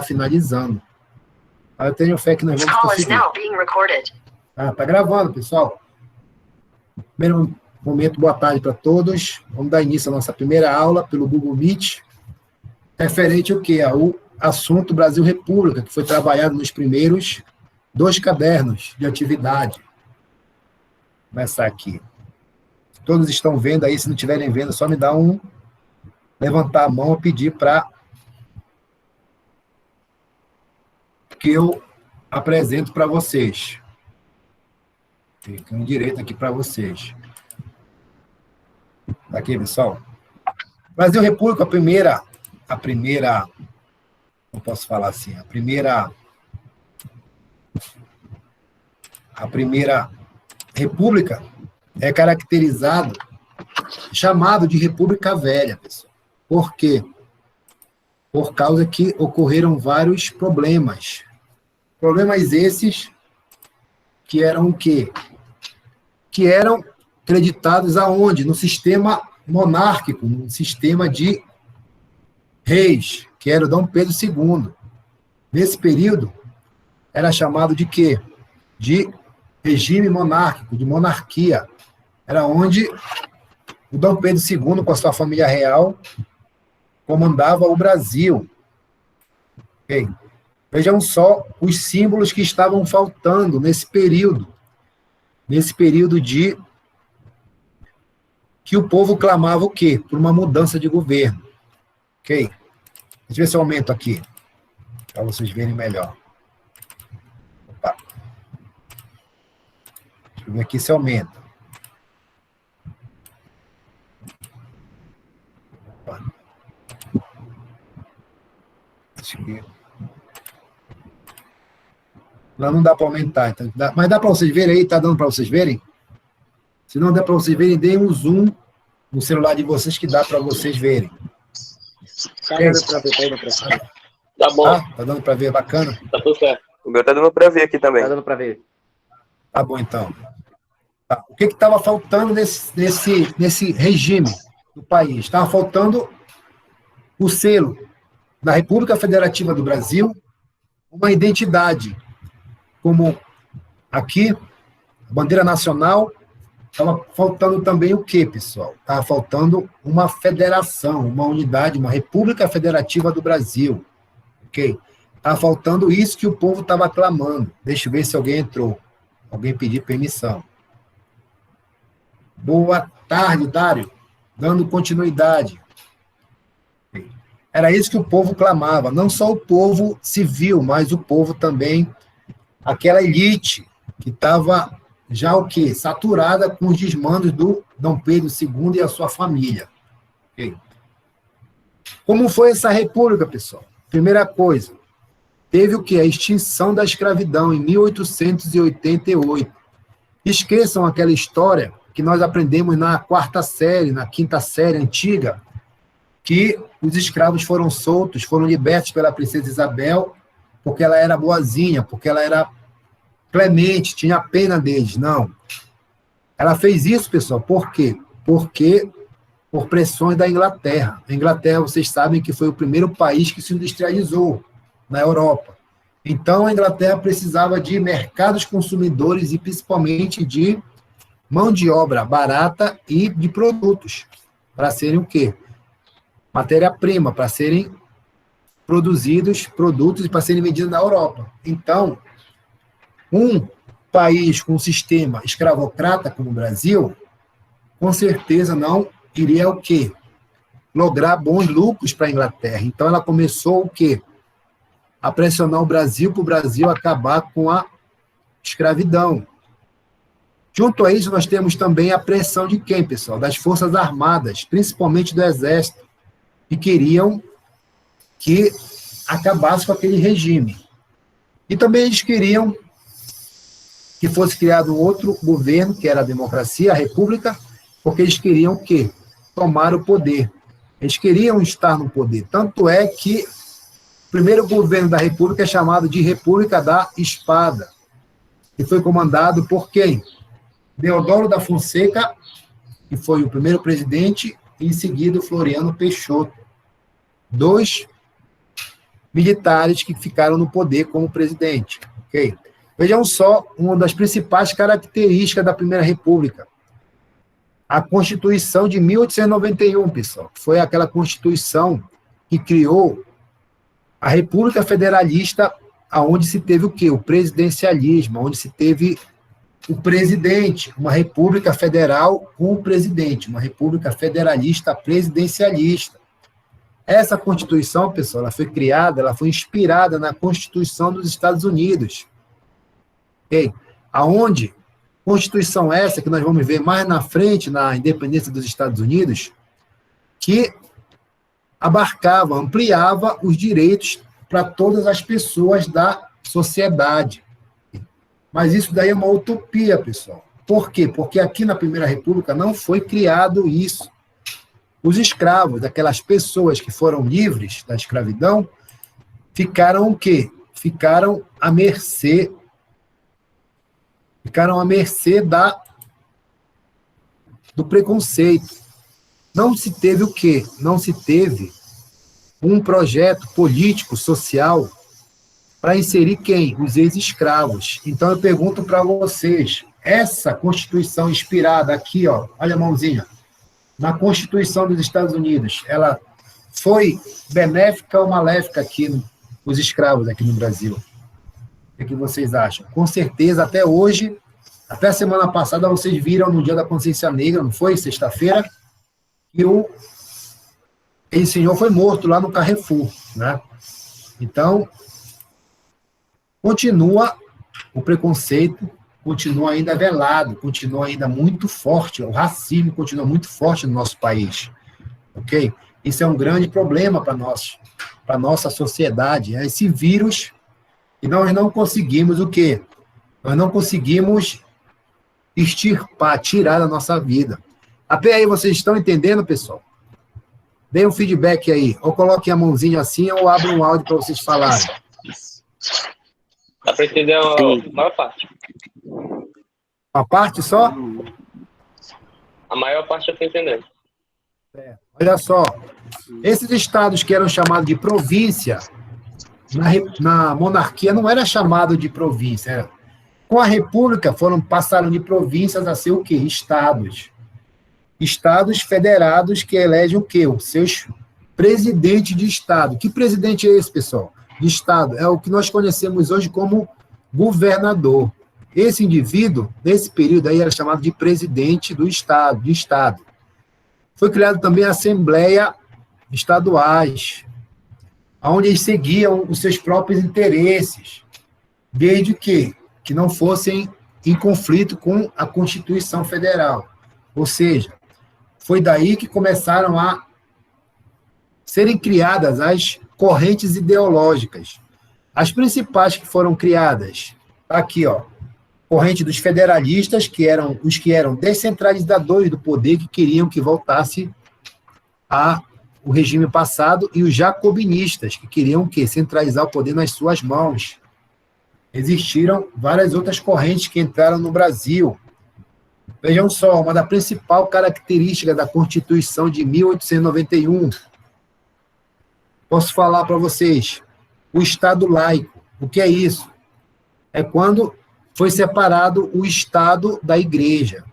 finalizando. Eu tenho fé que nós vamos conseguir. Tá gravando, pessoal. Primeiro momento, boa tarde para todos. Vamos dar início à nossa primeira aula pelo Google Meet, referente ao quê? Ao assunto Brasil República, que foi trabalhado nos primeiros 2 cadernos de atividade. Vou começar aqui. Todos estão vendo aí, se não estiverem vendo, só me dá levantar a mão e pedir para que eu apresento para vocês. Fica em direito aqui para vocês. Tá aqui, pessoal. Brasil República, a primeira, não posso falar assim, a primeira república é caracterizado, chamado de República Velha, pessoal. Por quê? Por causa que ocorreram vários problemas. Problemas esses que eram o quê? Que eram acreditados aonde? No sistema monárquico, no sistema de reis, que era o Dom Pedro II. Nesse período, era chamado de quê? De regime monárquico, de monarquia. Era onde o Dom Pedro II, com a sua família real, comandava o Brasil. Okay? Vejam só os símbolos que estavam faltando nesse período de que o povo clamava o quê? Por uma mudança de governo. Ok? Deixa eu ver se eu aumento aqui, para vocês verem melhor. Opa. Deixa eu ver aqui se aumenta. Opa. Deixa eu ver. Lá não dá para aumentar, então mas dá para vocês verem aí? Está dando para vocês verem? Se não der para vocês verem, deem um zoom no celular de vocês que dá para vocês verem. Tá dando para ver, tá indo para ver. Tá bom. Tá dando para ver, bacana? Tá tudo certo. O meu tá dando para ver aqui também. Tá dando para ver. Tá bom, então. Tá. O que estava faltando nesse regime do país? Estava faltando o selo da República Federativa do Brasil, uma identidade, como aqui, a bandeira nacional. Estava faltando também o quê, pessoal? Estava faltando uma federação, uma unidade, uma República Federativa do Brasil. Ok? Estava faltando isso que o povo estava clamando. Deixa eu ver se alguém entrou. Alguém pediu permissão. Boa tarde, Dário. Dando continuidade. Okay. Era isso que o povo clamava. Não só o povo civil, mas o povo também, aquela elite que estava já o quê? Saturada com os desmandos do Dom Pedro II e a sua família. Okay. Como foi essa república, pessoal? Primeira coisa, teve o quê? A extinção da escravidão em 1888. Esqueçam aquela história que nós aprendemos na 4ª série, na 5ª série antiga, que os escravos foram soltos, foram libertos pela princesa Isabel, porque ela era boazinha, porque ela era clemente, tinha pena deles. Não. Ela fez isso, pessoal, por quê? Porque por pressões da Inglaterra. A Inglaterra, vocês sabem que foi o primeiro país que se industrializou na Europa. Então, a Inglaterra precisava de mercados consumidores e principalmente de mão de obra barata e de produtos, para serem o quê? Matéria-prima, para serem produzidos produtos e para serem vendidos na Europa. Então, um país com um sistema escravocrata como o Brasil, com certeza não iria o quê? Lograr bons lucros para a Inglaterra. Então, ela começou o quê? A pressionar o Brasil para o Brasil acabar com a escravidão. Junto a isso, nós temos também a pressão de quem, pessoal? Das Forças Armadas, principalmente do Exército, que queriam que acabasse com aquele regime. E também eles queriam que fosse criado outro governo, que era a democracia, a república, porque eles queriam o quê? Tomar o poder. Eles queriam estar no poder. Tanto é que o primeiro governo da república é chamado de República da Espada, e foi comandado por quem? Deodoro da Fonseca, que foi o primeiro presidente, e em seguida o Floriano Peixoto. 2 militares que ficaram no poder como presidente. Okay? Vejam só uma das principais características da Primeira República. A Constituição de 1891, pessoal, foi aquela Constituição que criou a República Federalista, onde se teve o quê? O presidencialismo, onde se teve o presidente, uma república federal com o presidente, uma república federalista presidencialista. Essa Constituição, pessoal, ela foi criada, ela foi inspirada na Constituição dos Estados Unidos. Okay? Aonde Constituição essa, que nós vamos ver mais na frente, na independência dos Estados Unidos, que abarcava, ampliava os direitos para todas as pessoas da sociedade. Mas isso daí é uma utopia, pessoal. Por quê? Porque aqui na Primeira República não foi criado isso. Os escravos, aquelas pessoas que foram livres da escravidão, ficaram o quê? Ficaram à mercê do preconceito. Não se teve o quê? Não se teve um projeto político, social, para inserir quem? Os ex-escravos. Então, eu pergunto para vocês, essa Constituição inspirada aqui, ó, olha a mãozinha, na Constituição dos Estados Unidos, ela foi benéfica ou maléfica aqui, os escravos aqui no Brasil? O que vocês acham? Com certeza, até hoje, até semana passada, vocês viram no Dia da Consciência Negra, não foi? Sexta-feira, que esse senhor foi morto lá no Carrefour, né? Então, continua o preconceito, continua ainda velado, continua ainda muito forte, o racismo continua muito forte no nosso país, ok? Isso é um grande problema para a nossa sociedade, é esse vírus, e nós não conseguimos o quê? Nós não conseguimos extirpar, tirar da nossa vida. Até aí, vocês estão entendendo, pessoal? Dê um feedback aí, ou coloquem a mãozinha assim, ou abra um áudio para vocês falarem. Dá para entender a maior parte. Uma parte só? A maior parte eu estou entendendo. Olha só, esses estados que eram chamados de província, na monarquia não era chamado de província. Era. Com a república, passaram de províncias a ser o quê? Estados. Estados federados que elegem o quê? Os seus presidentes de estado. Que presidente é esse, pessoal? De estado. É o que nós conhecemos hoje como governador. Esse indivíduo, nesse período aí, era chamado de presidente do estado, de estado. Foi criado também a Assembleia estaduais, onde eles seguiam os seus próprios interesses, desde que não fossem em conflito com a Constituição Federal. Ou seja, foi daí que começaram a serem criadas as correntes ideológicas. As principais que foram criadas, aqui, ó, corrente dos federalistas, que eram os que eram descentralizadores do poder, que queriam que voltasse o regime passado, e os jacobinistas, que queriam o quê? Centralizar o poder nas suas mãos. Existiram várias outras correntes que entraram no Brasil. Vejam só, uma das principais características da Constituição de 1891. Posso falar para vocês, o Estado laico. O que é isso? É quando foi separado o Estado da Igreja,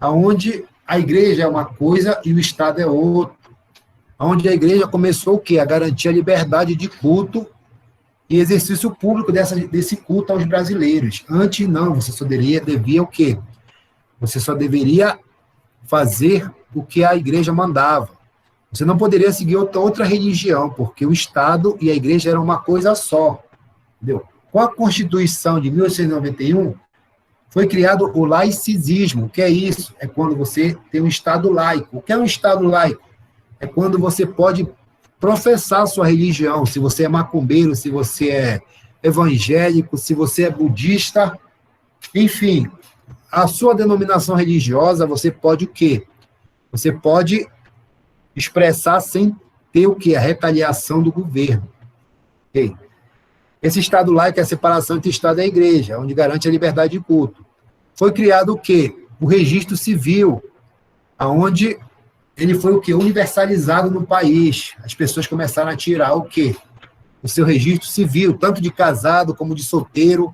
onde a Igreja é uma coisa e o Estado é outra. Onde a Igreja começou o quê? A garantir a liberdade de culto e exercício público desse culto aos brasileiros. Antes, não, você só devia o quê? Você só deveria fazer o que a Igreja mandava. Você não poderia seguir outra religião, porque o Estado e a Igreja eram uma coisa só. Entendeu? Com a Constituição de 1891, foi criado o laicismo. O que é isso? É quando você tem um Estado laico. O que é um Estado laico? É quando você pode professar a sua religião, se você é macumbeiro, se você é evangélico, se você é budista, enfim, a sua denominação religiosa, você pode o quê? Você pode expressar sem ter o quê? A retaliação do governo. Okay? Esse Estado laico é a separação entre o Estado e a Igreja, onde garante a liberdade de culto. Foi criado o quê? O registro civil, onde ele foi o quê? Universalizado no país. As pessoas começaram a tirar o quê? o seu registro civil, tanto de casado como de solteiro,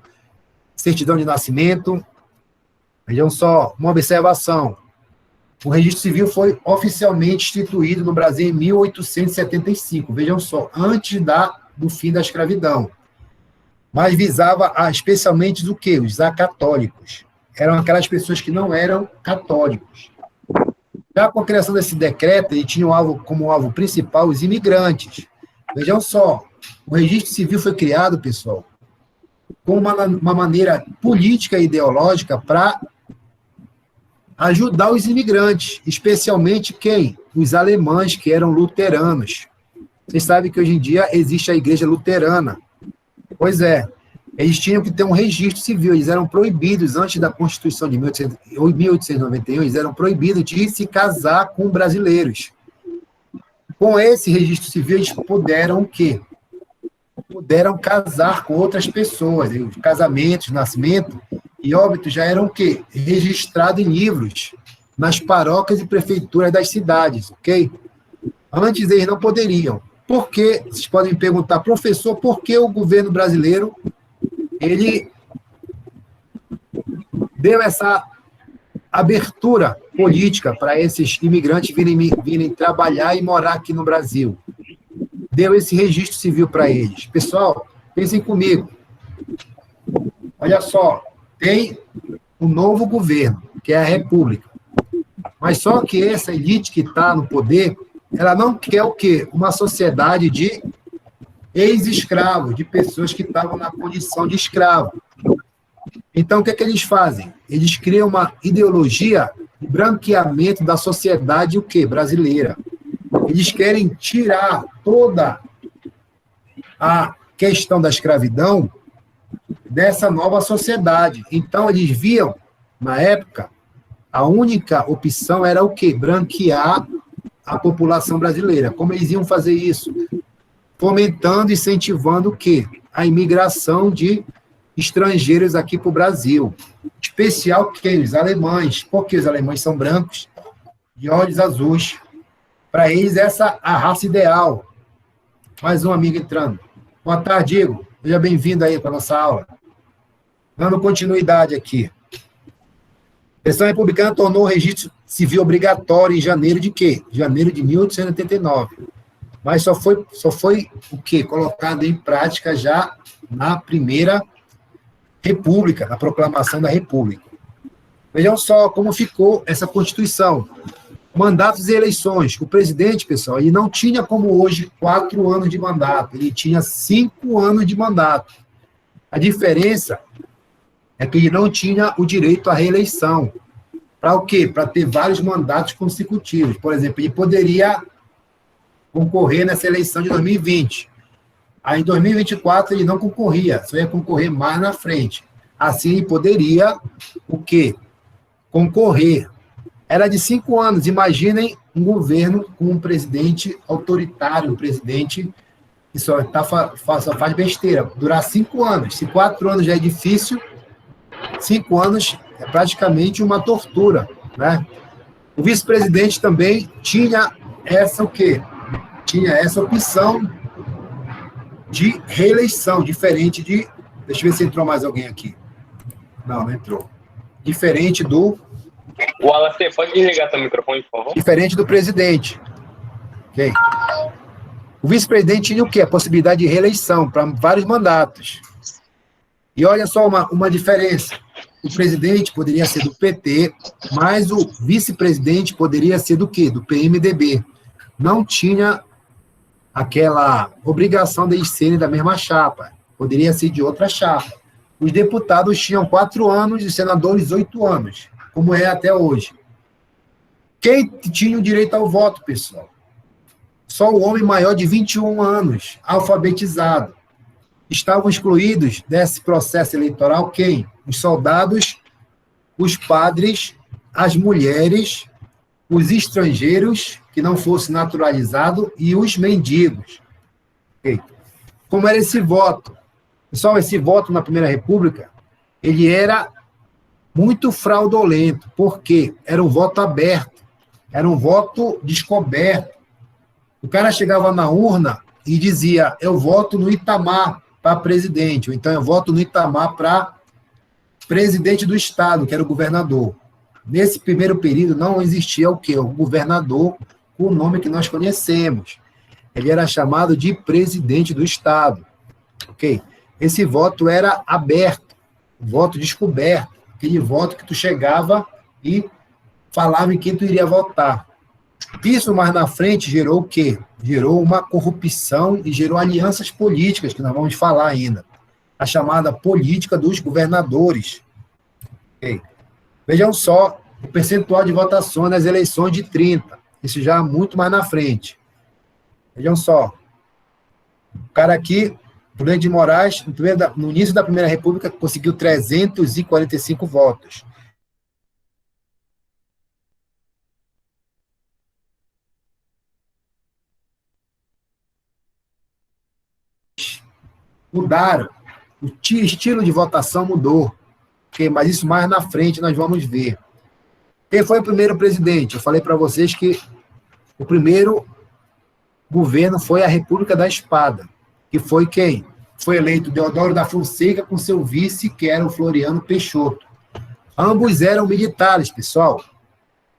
certidão de nascimento. Vejam só, uma observação. O registro civil foi oficialmente instituído no Brasil em 1875, vejam só, antes do fim da escravidão. Mas visava especialmente o quê? Os acatólicos. Eram aquelas pessoas que não eram católicos. Já com a criação desse decreto, ele tinha como alvo principal os imigrantes. Vejam só, o registro civil foi criado, pessoal, com uma maneira política e ideológica para ajudar os imigrantes, especialmente quem? Os alemães, que eram luteranos. Vocês sabem que hoje em dia existe a igreja luterana. Pois é, eles tinham que ter um registro civil, eles eram proibidos, antes da Constituição de 1891, eles eram proibidos de se casar com brasileiros. Com esse registro civil, eles puderam o quê? Puderam casar com outras pessoas. Os casamentos, nascimento e óbito já eram o quê? Registrados em livros, nas paróquias e prefeituras das cidades, ok? Antes eles não poderiam. Por que? Vocês podem me perguntar, professor, por que o governo brasileiro ele deu essa abertura política para esses imigrantes virem trabalhar e morar aqui no Brasil? Deu esse registro civil para eles. Pessoal, pensem comigo. Olha só, tem um novo governo, que é a República. Mas só que essa elite que está no poder, ela não quer o quê? Uma sociedade de ex-escravos, de pessoas que estavam na condição de escravo. Então, o que é que eles fazem? Eles criam uma ideologia de branqueamento da sociedade, o quê? Brasileira. Eles querem tirar toda a questão da escravidão dessa nova sociedade. Então, eles viam, na época, a única opção era o quê? Branquear a população brasileira. Como eles iam fazer isso? Fomentando, incentivando o quê? A imigração de estrangeiros aqui para o Brasil. Especial que os alemães, porque os alemães são brancos, de olhos azuis. Para eles, essa é a raça ideal. Mais um amigo entrando. Boa tarde, Igor. Seja bem-vindo aí para a nossa aula. Dando continuidade aqui. A Constituição Republicana tornou o registro civil obrigatório em janeiro de quê? Janeiro de 1889. Mas só foi o quê? Colocado em prática já na primeira República, na proclamação da República. Vejam só como ficou essa Constituição. Mandatos e eleições. O presidente, pessoal, ele não tinha como hoje 4 anos de mandato, ele tinha 5 anos de mandato. A diferença é que ele não tinha o direito à reeleição. Para o quê? Para ter vários mandatos consecutivos. Por exemplo, ele poderia concorrer nessa eleição de 2020. Aí, em 2024, ele não concorria, só ia concorrer mais na frente. Assim, ele poderia, o quê? Concorrer. Era de 5 anos. Imaginem um governo com um presidente autoritário, um presidente que só faz besteira. Durar 5 anos. Se 4 anos já é difícil, 5 anos é praticamente uma tortura, né? O vice-presidente também tinha essa o quê? Tinha essa opção de reeleição, diferente de... Deixa eu ver se entrou mais alguém aqui. Não entrou. Diferente do... Wallace, pode desligar teu microfone, por favor? Diferente do presidente. Okay. O vice-presidente tinha o quê? A possibilidade de reeleição para vários mandatos. E olha só uma diferença. O presidente poderia ser do PT, mas o vice-presidente poderia ser do quê? Do PMDB. Não tinha aquela obrigação de eles serem da mesma chapa. Poderia ser de outra chapa. Os deputados tinham 4 anos e os senadores 8 anos, como é até hoje. Quem tinha o direito ao voto, pessoal? Só o homem maior de 21 anos, alfabetizado. Estavam excluídos desse processo eleitoral quem? Os soldados, os padres, as mulheres, os estrangeiros que não fossem naturalizados e os mendigos. Okay. Como era esse voto? Pessoal, esse voto na Primeira República, ele era muito fraudulento, porque era um voto aberto, era um voto descoberto. O cara chegava na urna, e dizia, eu voto no Itamar para presidente, ou então eu voto no Itamar para presidente do estado, que era o governador. Nesse primeiro período não existia o quê? O governador com o nome que nós conhecemos. Ele era chamado de presidente do estado. Ok? Esse voto era aberto, voto descoberto, aquele voto que tu chegava e falava em quem tu iria votar. Isso mais na frente gerou o quê? Gerou uma corrupção e gerou alianças políticas, que nós vamos falar ainda. A chamada política dos governadores. Okay. Vejam só o percentual de votação nas eleições de 30. Isso já muito mais na frente. Vejam só. O cara aqui, Prudente de Moraes, no início da Primeira República, conseguiu 345 votos. Mudaram. O estilo de votação mudou. Okay? Mas isso mais na frente nós vamos ver. Quem foi o primeiro presidente? Eu falei para vocês que o primeiro governo foi a República da Espada. Que foi quem? Foi eleito Deodoro da Fonseca com seu vice, que era o Floriano Peixoto. Ambos eram militares, pessoal.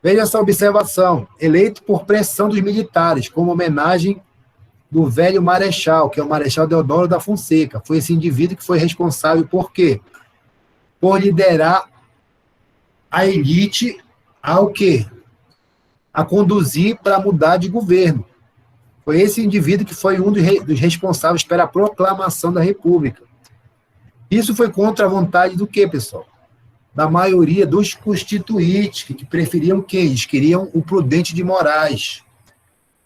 Veja essa observação. Eleito por pressão dos militares, como homenagem do velho marechal, que é o Marechal Deodoro da Fonseca. Foi esse indivíduo que foi responsável por quê? Por liderar a elite ao quê? A conduzir para mudar de governo. Foi esse indivíduo que foi um dos responsáveis pela proclamação da República. Isso foi contra a vontade do quê, pessoal? Da maioria dos constituintes, que preferiam quem? Eles queriam o Prudente de Moraes.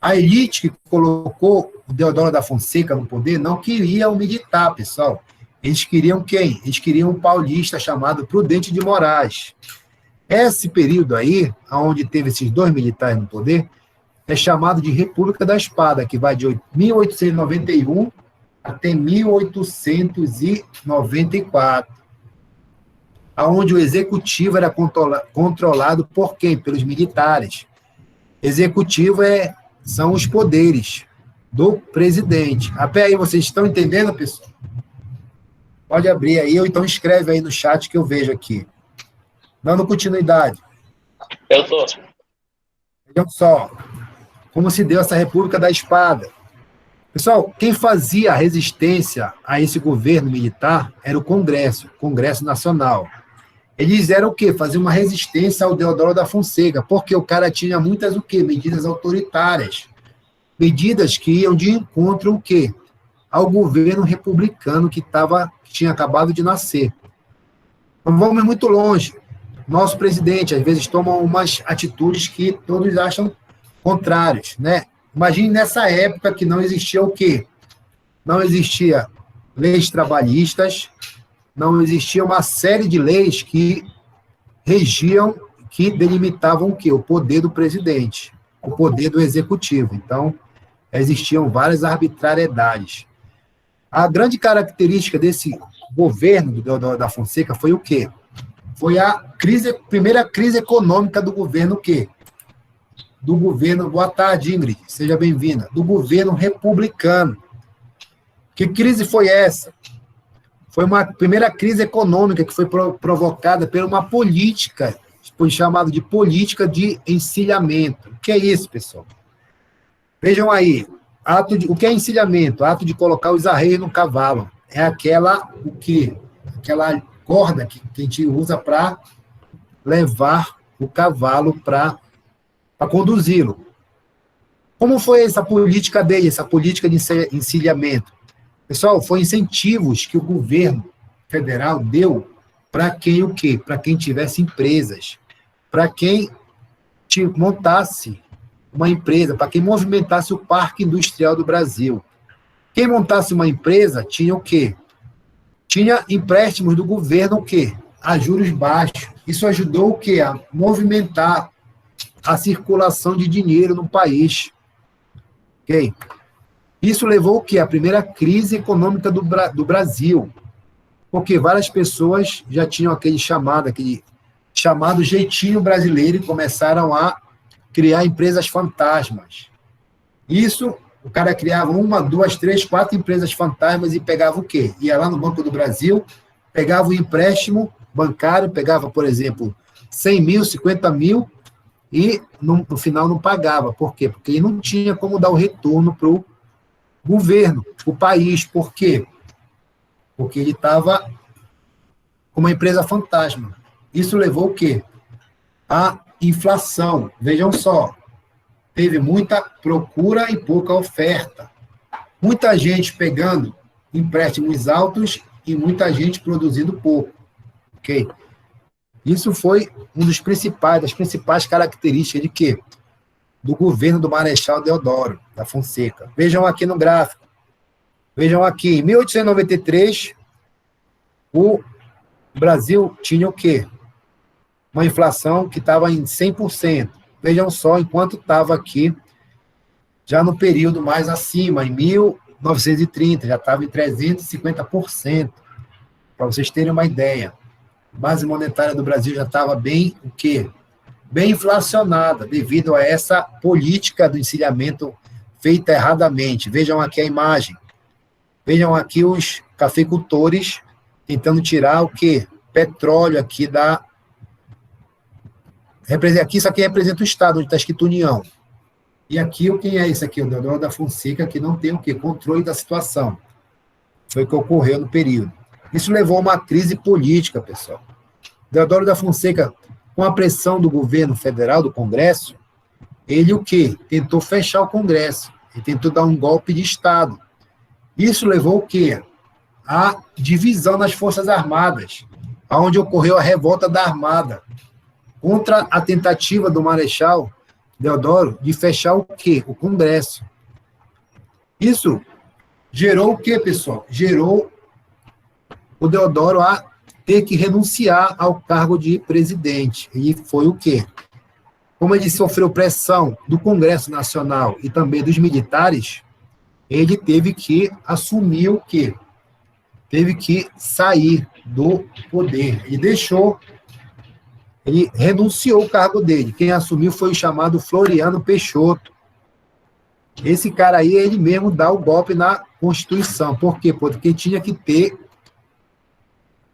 A elite que colocou o Deodoro da Fonseca no poder não queria o militar, pessoal. Eles queriam quem? Eles queriam um paulista chamado Prudente de Moraes. Esse período aí, onde teve esses dois militares no poder, é chamado de República da Espada, que vai de 1891 até 1894, onde o executivo era controlado por quem? Pelos militares. Executivo são os poderes do presidente. Até aí, vocês estão entendendo, pessoal? Pode abrir aí, ou então escreve aí no chat que eu vejo aqui. Dando continuidade. Eu tô. Vejam só, como se deu essa República da Espada. Pessoal, quem fazia a resistência a esse governo militar era o Congresso Nacional. Eles eram o quê? Faziam uma resistência ao Deodoro da Fonseca, porque o cara tinha muitas o quê? Medidas autoritárias. Medidas que iam de encontro o quê? Ao governo republicano que tinha acabado de nascer. Não vamos muito longe. Nosso presidente, às vezes, toma umas atitudes que todos acham contrárias, né? Imagine nessa época que não existia o quê? Não existia leis trabalhistas, não existia uma série de leis que regiam, que delimitavam o quê? O poder do presidente, o poder do executivo. Então, existiam várias arbitrariedades. A grande característica desse governo do Deodoro da Fonseca foi o quê? Foi a primeira crise econômica do governo o quê? Do governo, boa tarde, Ingrid, seja bem-vinda, do governo republicano. Que crise foi essa? Foi uma primeira crise econômica que foi provocada por uma política, foi chamada de política de encilhamento. O que é isso, pessoal? Vejam aí, o que é encilhamento? Ato de colocar os arreios no cavalo. É aquela corda que a gente usa para levar o cavalo para conduzi-lo. Como foi essa política dele, essa política de encilhamento? Pessoal, foi incentivos que o governo federal deu para quem o quê? Para quem tivesse empresas, para quem montasse uma empresa, para quem movimentasse o parque industrial do Brasil. Quem montasse uma empresa tinha o quê? Tinha empréstimos do governo o quê? A juros baixos. Isso ajudou o quê? A movimentar a circulação de dinheiro no país. Ok? Isso levou o quê? A primeira crise econômica do Brasil. Porque várias pessoas já tinham aquele chamado jeitinho brasileiro e começaram a criar empresas fantasmas. Isso O cara criava uma, duas, três, quatro empresas fantasmas e pegava o quê? Ia lá no Banco do Brasil, pegava o empréstimo bancário, pegava, por exemplo, 100 mil, 50 mil, e no final não pagava. Por quê? Porque ele não tinha como dar o retorno para o governo, para o país. Por quê? Porque ele estava com uma empresa fantasma. Isso levou o quê? A inflação. Vejam só, teve muita procura e pouca oferta. Muita gente pegando empréstimos altos e muita gente produzindo pouco. Ok? Isso foi das principais características de quê? Do governo do Marechal Deodoro da Fonseca. Vejam aqui no gráfico. Vejam aqui, em 1893, o Brasil tinha o quê? Uma inflação que estava em 100%. Vejam só, enquanto estava aqui, já no período mais acima, em 1930, já estava em 350%, para vocês terem uma ideia. A base monetária do Brasil já estava bem, o quê? Bem inflacionada, devido a essa política do encilhamento feita erradamente. Vejam aqui a imagem. Vejam aqui os cafeicultores tentando tirar o quê? Petróleo aqui da... Isso aqui representa o Estado, onde está escrito União. E aqui, quem é isso aqui? O Deodoro da Fonseca, que não tem o quê? Controle da situação. Foi o que ocorreu no período. Isso levou a uma crise política, pessoal. Deodoro da Fonseca, com a pressão do governo federal, do Congresso, ele o quê? Tentou fechar o Congresso. Ele tentou dar um golpe de Estado. Isso levou o quê? A divisão nas Forças Armadas, onde ocorreu a revolta da Armada, contra a tentativa do Marechal Deodoro de fechar o quê? O Congresso. Isso gerou o quê, pessoal? Gerou o Deodoro a ter que renunciar ao cargo de presidente. E foi o quê? Como ele sofreu pressão do Congresso Nacional e também dos militares, ele teve que assumir o quê? Teve que sair do poder. Ele renunciou ao cargo dele. Quem assumiu foi o chamado Floriano Peixoto. Esse cara aí, ele mesmo dá o golpe na Constituição. Por quê? Porque tinha que ter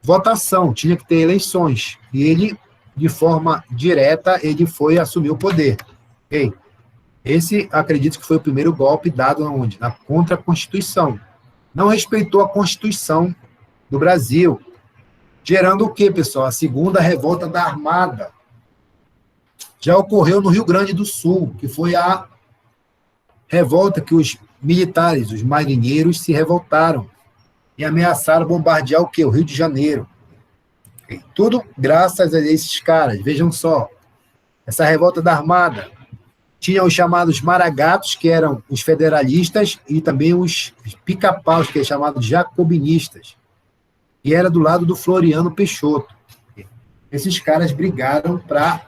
votação, tinha que ter eleições. E ele, de forma direta, ele foi assumir o poder. Okay? Esse, acredito que foi o primeiro golpe dado onde? Contra a Constituição. Não respeitou a Constituição do Brasil. Gerando o quê, pessoal? A segunda revolta da Armada. Já ocorreu no Rio Grande do Sul, que foi a revolta que os militares, os marinheiros, se revoltaram e ameaçaram bombardear o quê? O Rio de Janeiro. E tudo graças a esses caras. Vejam só, essa revolta da Armada tinha os chamados maragatos, que eram os federalistas, e também os pica-paus, que é chamados jacobinistas. E era do lado do Floriano Peixoto. Esses caras brigaram para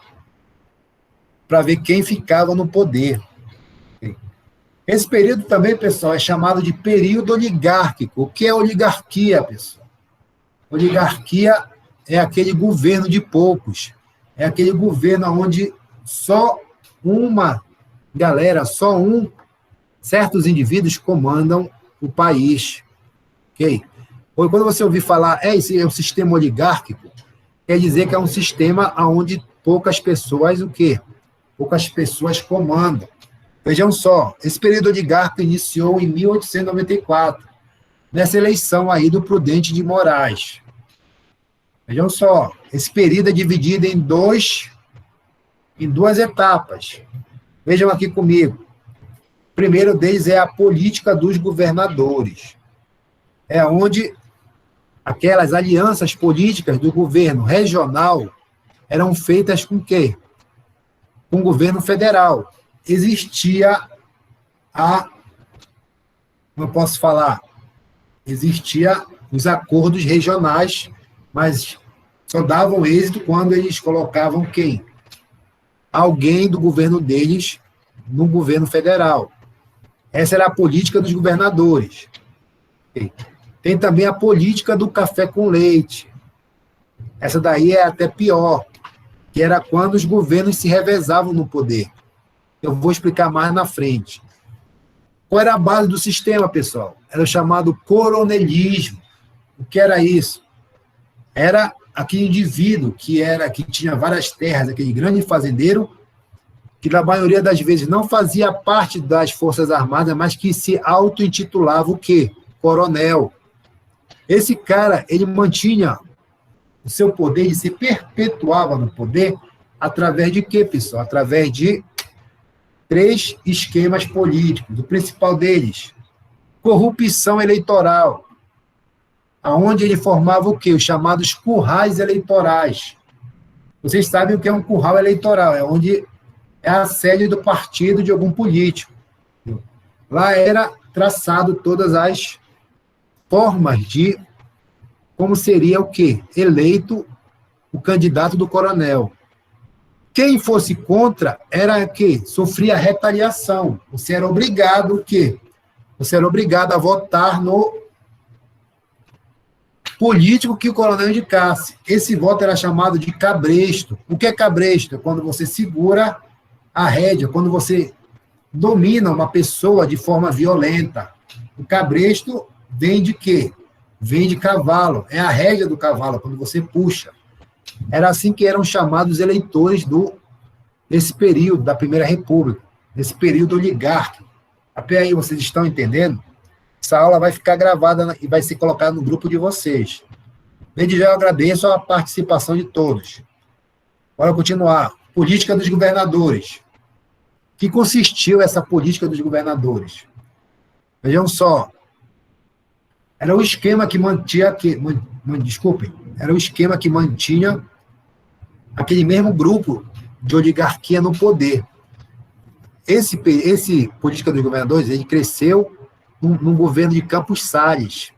ver quem ficava no poder. Esse período também, pessoal, é chamado de período oligárquico. O que é oligarquia, pessoal? Oligarquia é aquele governo de poucos. É aquele governo onde só uma galera, certos indivíduos comandam o país. Ok? Ou quando você ouvir falar, esse é um sistema oligárquico, quer dizer que é um sistema onde poucas pessoas, o quê? Poucas pessoas comandam. Vejam só, esse período oligárquico iniciou em 1894, nessa eleição aí do Prudente de Moraes. Vejam só, esse período é dividido em duas etapas. Vejam aqui comigo. O primeiro deles é a política dos governadores. É onde aquelas alianças políticas do governo regional eram feitas com quê? Com o governo federal. Existia os acordos regionais, mas só davam êxito quando eles colocavam quem? Alguém do governo deles no governo federal. Essa era a política dos governadores. Tem também a política do café com leite. Essa daí é até pior, que era quando os governos se revezavam no poder. Eu vou explicar mais na frente. Qual era a base do sistema, pessoal? Era o chamado coronelismo. O que era isso? Era aquele indivíduo que tinha várias terras, aquele grande fazendeiro, que na maioria das vezes não fazia parte das Forças Armadas, mas que se auto-intitulava o quê? Coronel. Esse cara, ele mantinha o seu poder, ele se perpetuava no poder através de quê, pessoal? Através de 3 esquemas políticos. O principal deles, corrupção eleitoral, aonde ele formava o quê? Os chamados currais eleitorais. Vocês sabem o que é um curral eleitoral, é onde é a sede do partido de algum político. Lá era traçado todas as formas de como seria o quê? Eleito o candidato do coronel. Quem fosse contra era que sofria retaliação. Você era obrigado o quê? Você era obrigado a votar no político que o coronel indicasse. Esse voto era chamado de cabresto. O que é cabresto? É quando você segura a rédea, quando você domina uma pessoa de forma violenta. O cabresto vem de quê? Vem de cavalo. É a rédea do cavalo, quando você puxa. Era assim que eram chamados eleitores desse período da Primeira República, desse período oligárquico. Até aí, vocês estão entendendo? Essa aula vai ficar gravada e vai ser colocada no grupo de vocês. Desde já eu agradeço a participação de todos. Bora continuar. Política dos governadores. O que consistiu essa política dos governadores? Vejam só. Era o esquema que mantinha... Era o esquema que mantinha aquele mesmo grupo de oligarquia no poder. Esse política dos governadores, ele cresceu num governo de Campos Salles,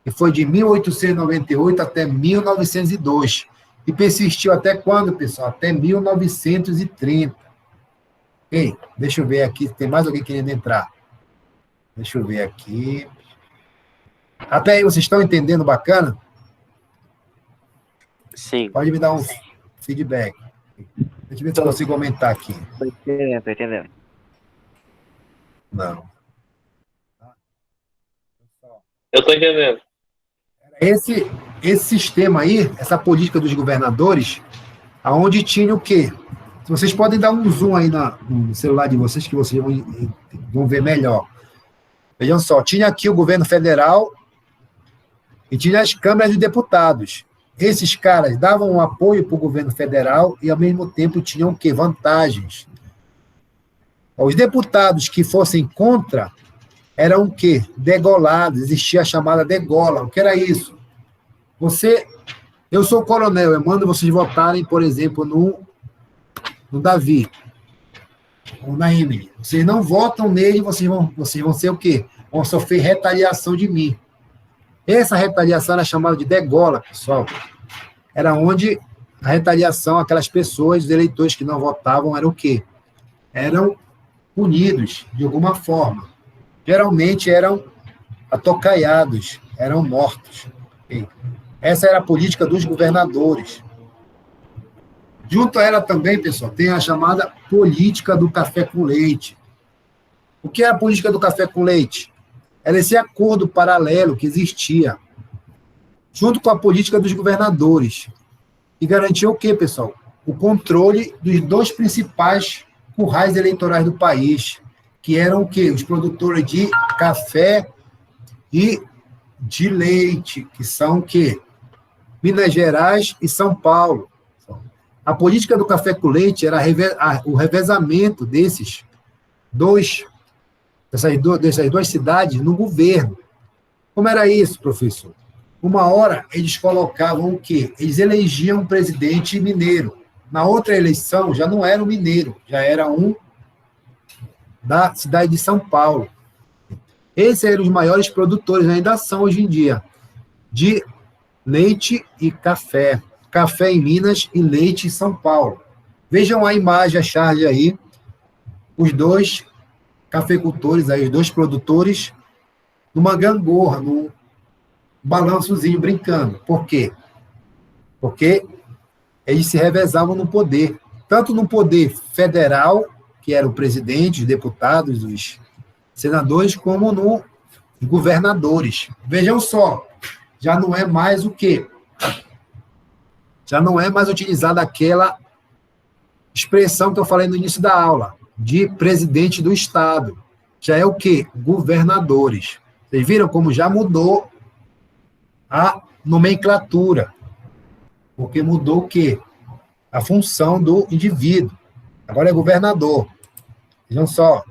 que foi de 1898 até 1902, e persistiu até quando, pessoal? Até 1930. Ei, deixa eu ver aqui, tem mais alguém querendo entrar. Deixa eu ver aqui. Até aí, vocês estão entendendo bacana? Sim. Pode me dar um feedback. Deixa eu ver se eu consigo aumentar aqui. Tô entendendo. Não. Eu tô entendendo. Esse sistema aí, essa política dos governadores, aonde tinha o quê? Vocês podem dar um zoom aí no celular de vocês, que vocês vão ver melhor. Vejam só, tinha aqui o governo federal e tinha as câmaras de deputados. Esses caras davam um apoio para o governo federal e, ao mesmo tempo, tinham o quê? Vantagens. Os deputados que fossem contra eram o quê? Degolados, existia a chamada degola. O que era isso? Eu sou coronel, eu mando vocês votarem, por exemplo, no Davi, ou na Emily. Vocês não votam nele, vocês vão ser o quê? Vão sofrer retaliação de mim. Essa retaliação era chamada de degola, pessoal. Era onde a retaliação, aquelas pessoas, os eleitores que não votavam, eram o quê? Eram punidos, de alguma forma. Geralmente eram atocaiados, eram mortos. Essa era a política dos governadores. Junto a ela também, pessoal, tem a chamada política do café com leite. O que é a política do café com leite? Era esse acordo paralelo que existia, junto com a política dos governadores, e garantia o quê, pessoal? O controle dos 2 principais currais eleitorais do país, que eram o quê? Os produtores de café e de leite, que são o quê? Minas Gerais e São Paulo. A política do café com leite era o revezamento dessas 2 cidades no governo. Como era isso, professor? Uma hora eles colocavam o quê? Eles elegiam um presidente mineiro. Na outra eleição já não era um mineiro, já era um da cidade de São Paulo. Esses eram os maiores produtores, ainda são hoje em dia, de leite e café. Café em Minas e leite em São Paulo. Vejam a imagem, a charge aí, os 2 cafeicultores, aí, os 2 produtores, numa gangorra, num balançozinho brincando. Por quê? Porque eles se revezavam no poder, tanto no poder federal, que era o presidente, os deputados, os senadores como no governadores. Vejam só, já não é mais o quê? Já não é mais utilizada aquela expressão que eu falei no início da aula, de presidente do Estado. Já é o quê? Governadores. Vocês viram como já mudou a nomenclatura? Porque mudou o quê? A função do indivíduo. Agora é governador. Vejam só,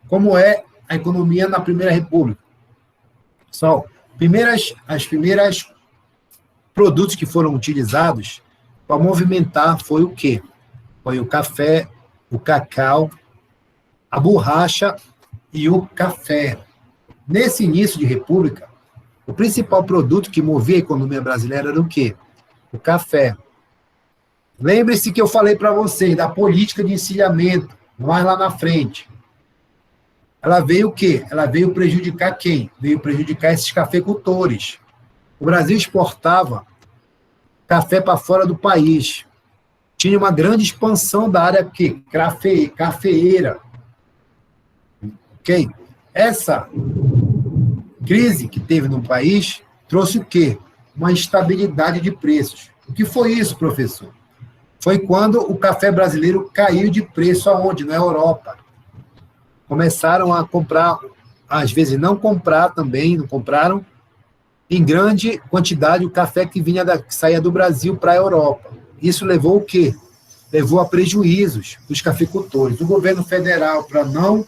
como é a economia na Primeira República. Só, as primeiras produtos que foram utilizados para movimentar foi o quê? Foi o café, o cacau, a borracha e o café. Nesse início de república, o principal produto que movia a economia brasileira era o quê? O café. Lembre-se que eu falei para vocês da política de encilhamento, mais lá na frente. Ela veio o quê? Ela veio prejudicar quem? Veio prejudicar esses cafeicultores. O Brasil exportava café para fora do país. Tinha uma grande expansão da área que cafeeira. Ok? Essa crise que teve no país trouxe o quê? Uma instabilidade de preços. O que foi isso, professor? Foi quando o café brasileiro caiu de preço aonde? Na Europa. Começaram a comprar, às vezes não comprar também, não compraram, em grande quantidade o café que saía do Brasil para a Europa. Isso levou o quê? Levou a prejuízos dos cafeicultores. O governo federal, para não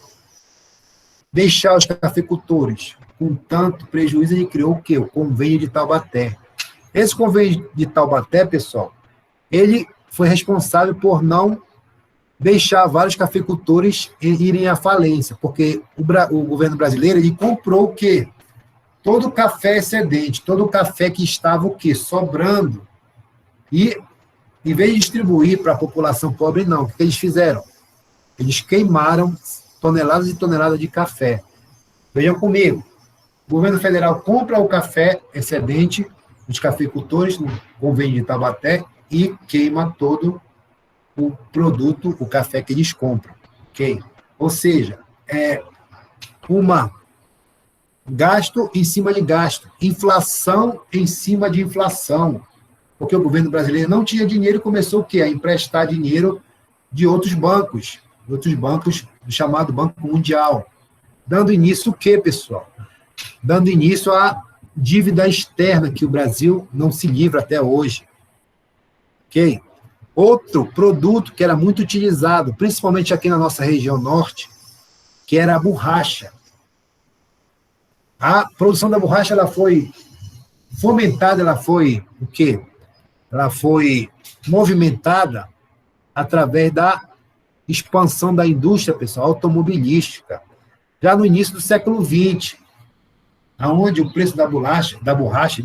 deixar os cafeicultores com tanto prejuízo, ele criou o quê? O Convênio de Taubaté. Esse Convênio de Taubaté, pessoal, ele foi responsável por não deixar vários cafeicultores irem à falência, porque o governo brasileiro ele comprou o quê? Todo o café excedente, todo o café que estava o quê? Sobrando. E, em vez de distribuir para a população pobre, não. O que eles fizeram? Eles queimaram toneladas e toneladas de café. Vejam comigo. O governo federal compra o café excedente dos cafeicultores no Convênio de Taubaté e queima todo o produto, o café que eles compram. Okay? Ou seja, é gasto em cima de gasto, inflação em cima de inflação, porque o governo brasileiro não tinha dinheiro e começou o quê? A emprestar dinheiro de outros bancos do chamado Banco Mundial, dando início o quê, pessoal? Dando início à dívida externa que o Brasil não se livra até hoje. Ok? Outro produto que era muito utilizado, principalmente aqui na nossa região norte, que era a borracha. A produção da borracha ela foi fomentada, ela foi o quê? Ela foi movimentada através da expansão da indústria, pessoal, automobilística, já no início do século XX, aonde o preço da borracha, da borracha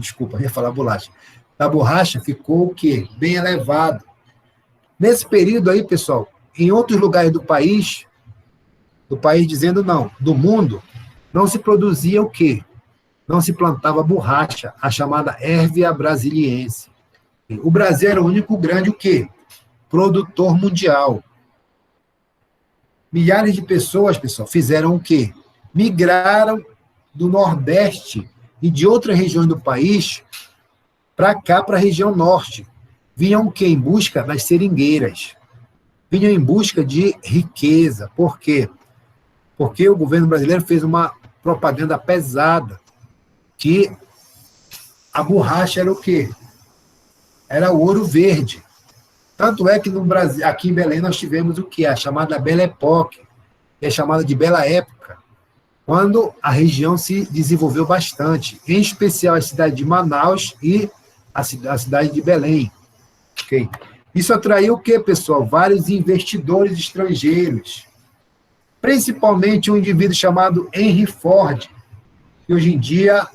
ficou o quê? Bem elevado. Nesse período aí, pessoal, em outros lugares do país dizendo não, do mundo, não se produzia o quê? Não se plantava borracha, a chamada Hevea brasiliense. O Brasil era o único grande o quê? Produtor mundial. Milhares de pessoas, pessoal, fizeram o quê? Migraram do Nordeste e de outras regiões do país para cá, para a região Norte. Vinham o quê? Em busca das seringueiras. Vinham em busca de riqueza. Por quê? Porque o governo brasileiro fez uma propaganda pesada que a borracha era o quê? Era o ouro verde. Tanto é que no Brasil, aqui em Belém nós tivemos o quê? A chamada Belle Époque, que é chamada de Bela Época, quando a região se desenvolveu bastante, em especial a cidade de Manaus e a cidade de Belém. Okay? Isso atraiu o quê, pessoal? Vários investidores estrangeiros, principalmente um indivíduo chamado Henry Ford, que hoje em dia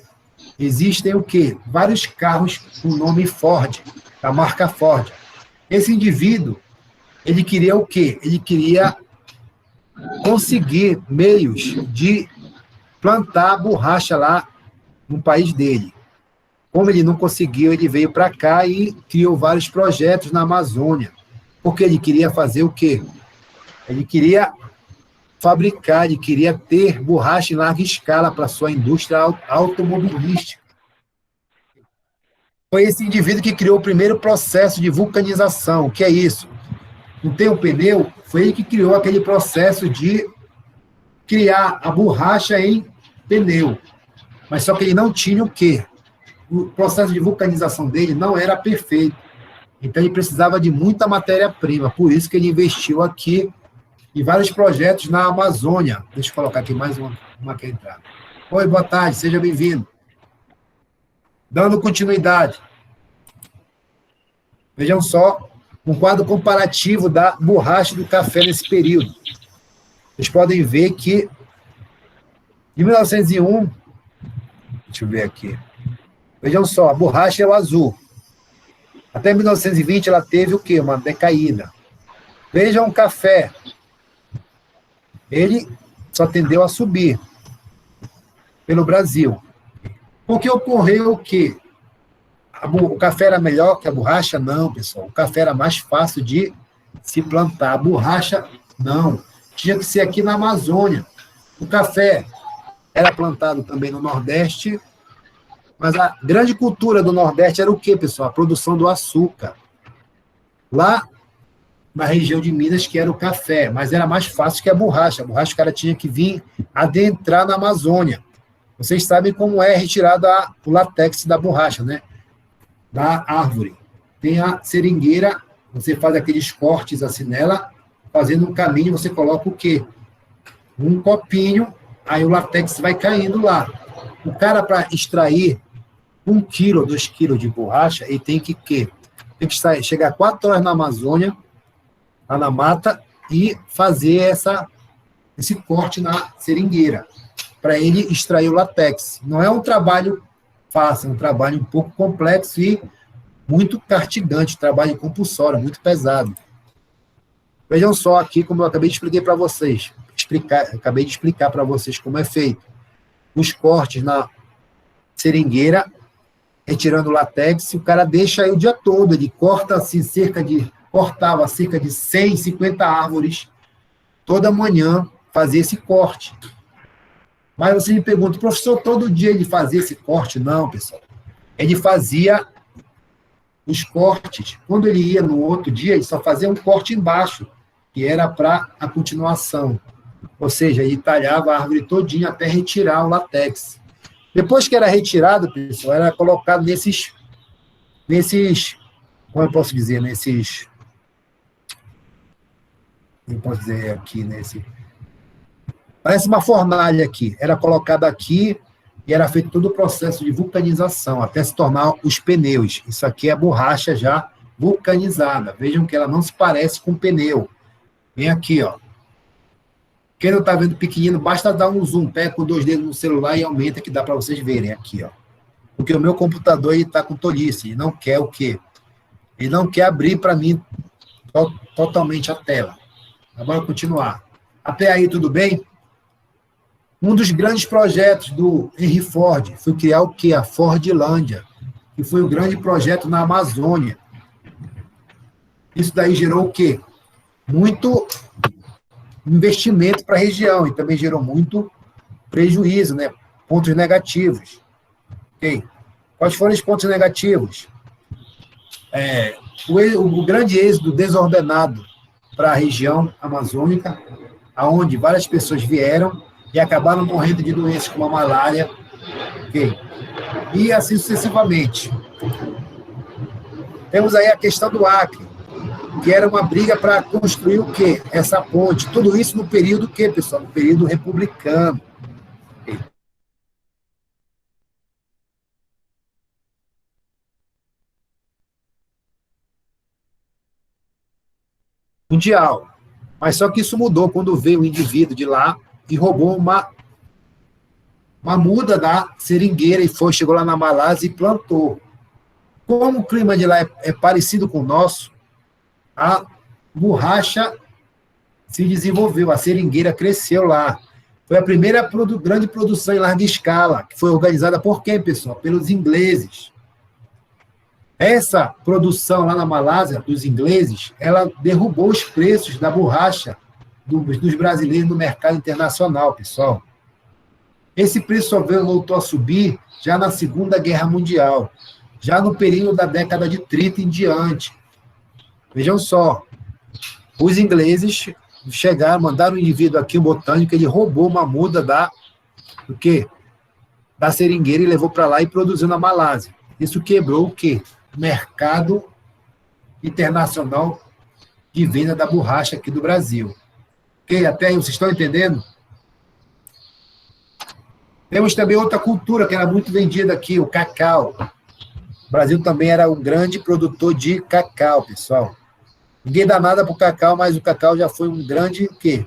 existem o quê? Vários carros com o nome Ford, da marca Ford. Esse indivíduo, ele queria o quê? Ele queria conseguir meios de plantar borracha lá no país dele. Como ele não conseguiu, ele veio para cá e criou vários projetos na Amazônia, porque ele queria fazer o quê? Ele queria fabricar, ele queria ter borracha em larga escala para sua indústria automobilística. Foi esse indivíduo que criou o primeiro processo de vulcanização. O que é isso? Não tem o pneu? Foi ele que criou aquele processo de criar a borracha em pneu. Mas só que ele não tinha o quê? O processo de vulcanização dele não era perfeito. Então, ele precisava de muita matéria-prima. Por isso que ele investiu aqui em vários projetos na Amazônia. Deixa eu colocar aqui mais uma que entrada. Oi, boa tarde, seja bem-vindo. Dando continuidade. Vejam só um quadro comparativo da borracha e do café nesse período. Vocês podem ver que, em 1901, deixa eu ver aqui. Vejam só, a borracha é o azul. Até 1920 ela teve o quê? Uma decaída. Vejam o café. Ele só tendeu a subir pelo Brasil. Porque ocorreu o quê? O café era melhor que a borracha? Não, pessoal. O café era mais fácil de se plantar. A borracha, não. Tinha que ser aqui na Amazônia. O café era plantado também no Nordeste, mas a grande cultura do Nordeste era o quê, pessoal? A produção do açúcar. Lá na região de Minas, que era o café, mas era mais fácil que a borracha. A borracha, o cara tinha que vir adentrar na Amazônia. Vocês sabem como é retirado o látex da borracha, né? Da árvore. Tem a seringueira, você faz aqueles cortes assim nela, fazendo um caminho, você coloca o quê? Um copinho, aí o látex vai caindo lá. O cara, para extrair 1 quilo, 2 quilos de borracha, ele tem que quê? Tem que chegar 4 horas na Amazônia, lá na mata, e fazer esse corte na seringueira, para ele extrair o látex. Não é um trabalho fácil, é um trabalho um pouco complexo e muito castigante, trabalho compulsório, muito pesado. Vejam só aqui como eu acabei de explicar para vocês. Acabei de explicar para vocês como é feito. Os cortes na seringueira, retirando o látex, o cara deixa aí o dia todo, ele corta assim, cortava cerca de 150 árvores, toda manhã fazia esse corte. Mas você me pergunta, professor, todo dia ele fazia esse corte? Não, pessoal. Ele fazia os cortes. Quando ele ia no outro dia, ele só fazia um corte embaixo, que era para a continuação. Ou seja, ele talhava a árvore todinha até retirar o látex. Depois que era retirado, pessoal, era colocado nesses, como eu posso dizer, eu posso dizer aqui, parece uma fornalha aqui, era colocado aqui e era feito todo o processo de vulcanização, até se tornar os pneus. Isso aqui é borracha já vulcanizada. Vejam que ela não se parece com pneu. Vem aqui, ó. Quem não está vendo pequenino, basta dar um zoom, pega com 2 dedos no celular e aumenta, que dá para vocês verem aqui, ó. Porque o meu computador está com tolice, ele não quer o quê? Ele não quer abrir para mim totalmente a tela. Agora continuar. Até aí, tudo bem? Um dos grandes projetos do Henry Ford foi criar o quê? A Fordlândia, que foi um grande projeto na Amazônia. Isso daí gerou o quê? Muito investimento para a região e também gerou muito prejuízo, né? Pontos negativos. Okay. Quais foram os pontos negativos? O grande êxodo desordenado para a região amazônica, aonde várias pessoas vieram e acabaram morrendo de doenças como a malária, okay. E assim sucessivamente. Temos aí a questão do Acre, que era uma briga para construir o quê? Essa ponte. Tudo isso no período o quê, pessoal? No período republicano. Okay. Mundial. Mas só que isso mudou quando veio o indivíduo de lá e roubou uma muda da seringueira e chegou lá na Malásia e plantou. Como o clima de lá é parecido com o nosso, a borracha se desenvolveu, a seringueira cresceu lá. Foi a primeira grande produção em larga escala, que foi organizada por quem, pessoal? Pelos ingleses. Essa produção lá na Malásia, dos ingleses, ela derrubou os preços da borracha dos brasileiros no mercado internacional, pessoal. Esse preço só voltou a subir já na Segunda Guerra Mundial, já no período da década de 30 em diante. Vejam só, os ingleses chegaram, mandaram um indivíduo aqui, um botânico, ele roubou uma muda do quê? Da seringueira e levou para lá e produziu na Malásia. Isso quebrou o quê? O mercado internacional de venda da borracha aqui do Brasil. Ok? Até aí, vocês estão entendendo? Temos também outra cultura que era muito vendida aqui, o cacau. O Brasil também era um grande produtor de cacau, pessoal. Ninguém dá nada para o cacau, mas o cacau já foi um grande, o quê?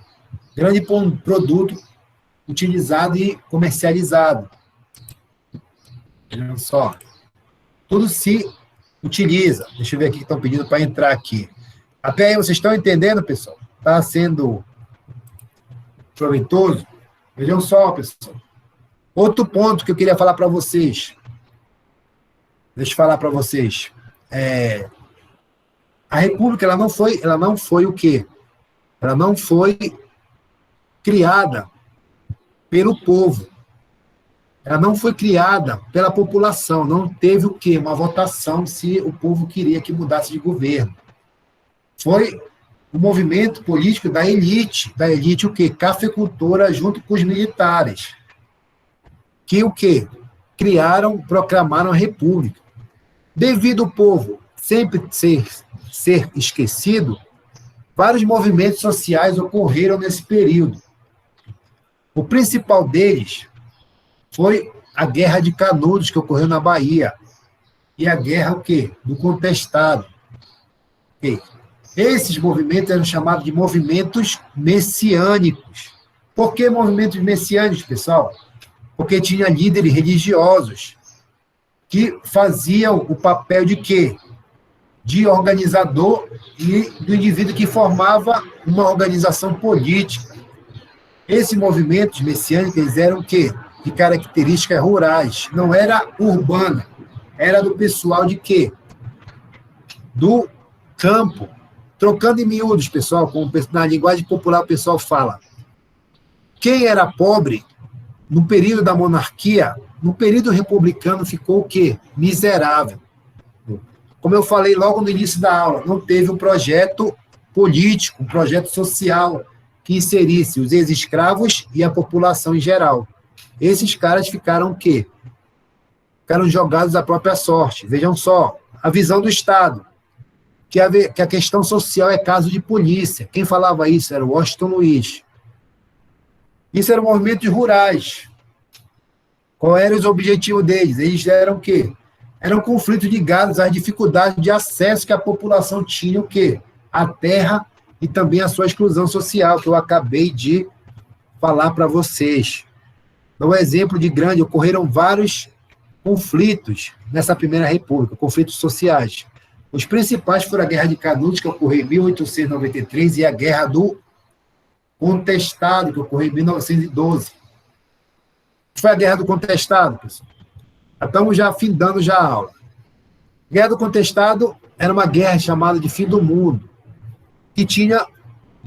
Grande produto utilizado e comercializado. Olha só. Tudo se utiliza. Deixa eu ver aqui que estão pedindo para entrar aqui. Até aí, vocês estão entendendo, pessoal? Está sendo proveitoso? Vejam só, pessoal. Outro ponto que eu queria falar para vocês. Deixa eu falar para vocês. A República, ela não foi o quê? Ela não foi criada pelo povo. Ela não foi criada pela população. Não teve o quê? Uma votação se o povo queria que mudasse de governo. Foi um movimento político da elite. Da elite o quê? Cafeicultora junto com os militares. Que o quê? Proclamaram a República. Devido ao povo sempre ser esquecido, vários movimentos sociais ocorreram nesse período. O principal deles foi a Guerra de Canudos, que ocorreu na Bahia, e a Guerra o quê? Do Contestado. Okay. Esses movimentos eram chamados de movimentos messiânicos. Por que movimentos messiânicos, pessoal? Porque tinha líderes religiosos que faziam o papel de quê? De organizador e do indivíduo que formava uma organização política. Esses movimentos messiânicos eles eram o quê? De características rurais. Não era urbana. Era do pessoal de quê? Do campo. Trocando em miúdos, pessoal, como na linguagem popular o pessoal fala. Quem era pobre, no período da monarquia, no período republicano, ficou o quê? Miserável. Como eu falei logo no início da aula, não teve um projeto político, um projeto social que inserisse os ex-escravos e a população em geral. Esses caras ficaram o quê? Ficaram jogados à própria sorte. Vejam só, a visão do Estado, que a questão social é caso de polícia. Quem falava isso era o Washington Luiz. Isso eram movimentos rurais. Qual era os objetivos deles? Eles eram o quê? Eram conflitos ligados às dificuldades de acesso que a população tinha, o quê? À terra e também à sua exclusão social, que eu acabei de falar para vocês. Então, um exemplo de grande, ocorreram vários conflitos nessa Primeira República, conflitos sociais. Os principais foram a Guerra de Canudos, que ocorreu em 1893, e a Guerra do Contestado, que ocorreu em 1912. O que foi a Guerra do Contestado, pessoal? Estamos já findando já a aula. A Guerra do Contestado era uma guerra chamada de fim do mundo, que tinha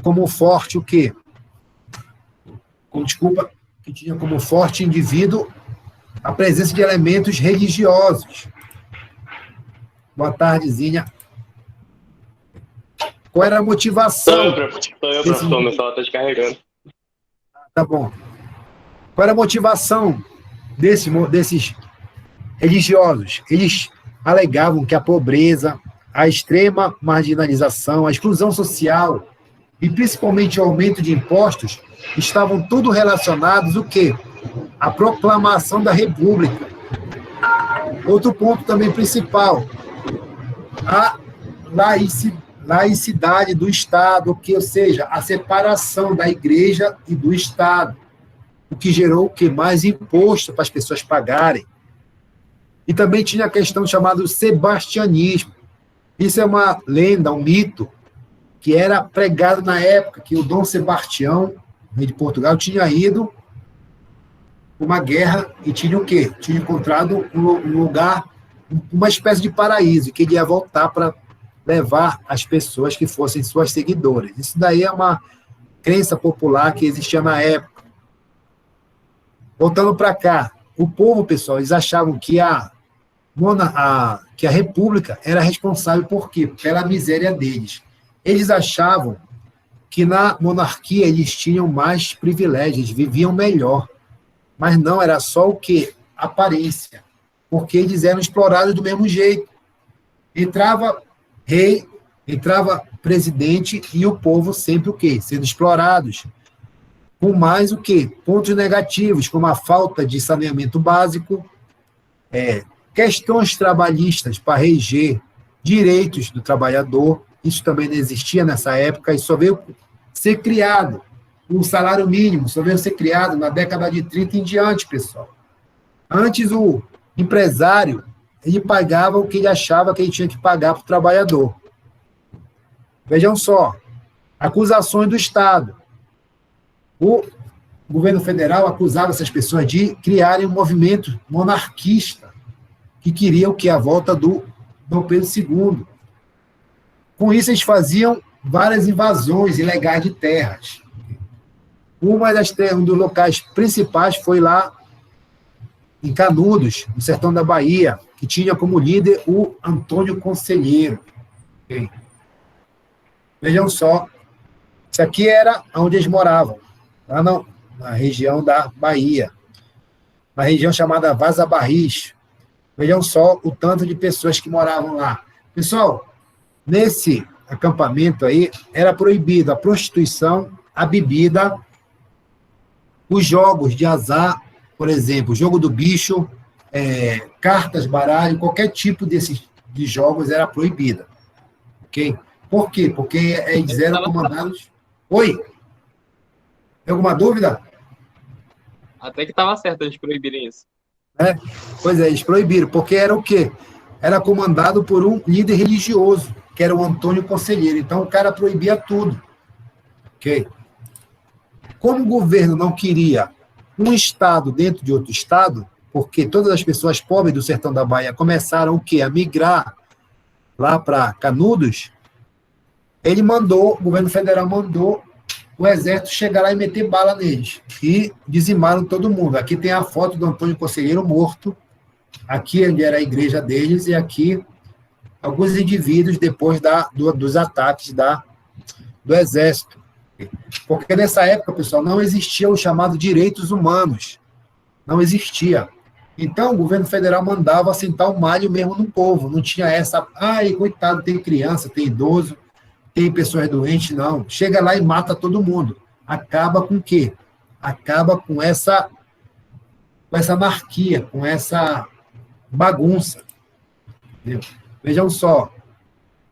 como forte o quê? Que tinha como forte indivíduo a presença de elementos religiosos. Boa tardezinha. Qual era a motivação? Sou eu, professor, meu celular está descarregando. Tá bom. Qual era a motivação desses religiosos? Eles alegavam que a pobreza, a extrema marginalização, a exclusão social e principalmente o aumento de impostos estavam tudo relacionados o quê? A proclamação da República. Outro ponto também principal, a laicidade do Estado, ou seja, a separação da Igreja e do Estado, o que gerou o quê? Mais imposto para as pessoas pagarem. E também tinha a questão chamada sebastianismo. Isso é uma lenda, um mito, que era pregado na época que o Dom Sebastião, rei de Portugal, tinha ido para uma guerra e tinha o quê? Tinha encontrado um lugar, uma espécie de paraíso, que ele ia voltar para levar as pessoas que fossem suas seguidoras. Isso daí é uma crença popular que existia na época. Voltando para cá, o povo, pessoal, eles achavam que que a república era responsável por quê? Pela miséria deles. Eles achavam que na monarquia eles tinham mais privilégios, eles viviam melhor. Mas não, era só o quê? Aparência. Porque eles eram explorados do mesmo jeito. Entrava rei, entrava presidente e o povo sempre o quê? Sendo explorados. Com mais o quê? Pontos negativos, como a falta de saneamento básico, questões trabalhistas para reger direitos do trabalhador. Isso também não existia nessa época e só veio ser criado. O salário mínimo só veio ser criado na década de 30 em diante, pessoal. Antes, o empresário, ele pagava o que ele achava que ele tinha que pagar para o trabalhador. Vejam só, acusações do Estado. O governo federal acusava essas pessoas de criarem um movimento monarquista, que queria o que? A volta do Dom Pedro II. Com isso, eles faziam várias invasões ilegais de terras. Um dos locais principais foi lá em Canudos, no sertão da Bahia, que tinha como líder o Antônio Conselheiro. Okay? Vejam só, isso aqui era onde eles moravam, lá na região da Bahia, na região chamada Vaza Barris. Vejam só o tanto de pessoas que moravam lá. Pessoal, nesse acampamento aí, era proibido a prostituição, a bebida, os jogos de azar, por exemplo, jogo do bicho, cartas, baralho, qualquer tipo de jogos era proibida. Ok? Por quê? Porque eles eram comandados... Oi? Tem alguma dúvida? Até que estava certo eles proibirem isso. Pois é, eles proibiram, porque era o quê? Era comandado por um líder religioso, que era o Antônio Conselheiro. Então, o cara proibia tudo. Ok? Como o governo não queria um estado dentro de outro estado, porque todas as pessoas pobres do sertão da Bahia começaram o quê? A migrar lá para Canudos, o governo federal mandou o exército chegar lá e meter bala neles. E dizimaram todo mundo. Aqui tem a foto do Antônio Conselheiro morto, aqui onde era a igreja deles, e aqui alguns indivíduos depois dos ataques do exército. Porque nessa época, pessoal, não existia o chamado direitos humanos. Não existia. Então, o governo federal mandava assentar o malho mesmo no povo. Não tinha essa, coitado, tem criança, tem idoso, tem pessoas doentes, não. Chega lá e mata todo mundo. Acaba com o quê? Acaba com essa anarquia, com essa bagunça. Entendeu? Vejam só,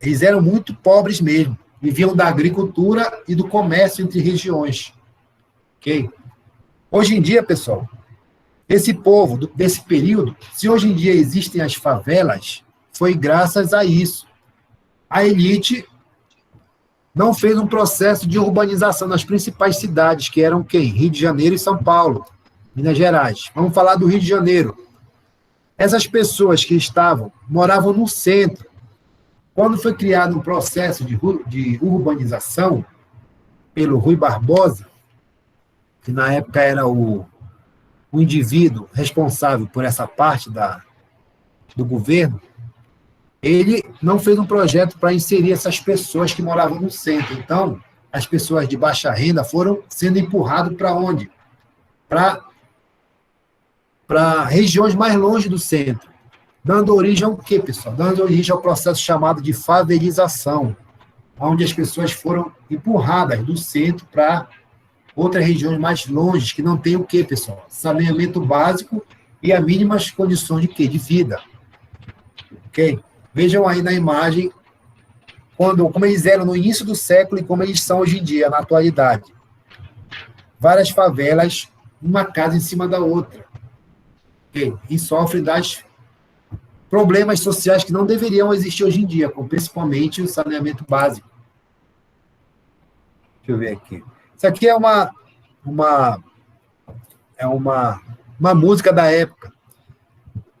eles eram muito pobres mesmo. Viviam da agricultura e do comércio entre regiões. Ok? Hoje em dia, pessoal, esse povo, desse período, se hoje em dia existem as favelas, foi graças a isso. A elite não fez um processo de urbanização nas principais cidades, que eram quem? Rio de Janeiro e São Paulo, Minas Gerais. Vamos falar do Rio de Janeiro. Essas pessoas que moravam no centro. Quando foi criado um processo de urbanização pelo Rui Barbosa, que na época era o indivíduo responsável por essa parte do governo, ele não fez um projeto para inserir essas pessoas que moravam no centro. Então, as pessoas de baixa renda foram sendo empurradas para onde? Para regiões mais longe do centro. Dando origem ao quê, pessoal? Dando origem ao processo chamado de favelização, onde as pessoas foram empurradas do centro para outras regiões mais longe, que não tem o quê, pessoal? Saneamento básico e as mínimas condições de quê? De vida. Ok? Vejam aí na imagem como eles eram no início do século e como eles são hoje em dia, na atualidade. Várias favelas, uma casa em cima da outra. Ok? E sofrem das problemas sociais que não deveriam existir hoje em dia, como principalmente o saneamento básico. Deixa eu ver aqui. Isso aqui é uma música da época.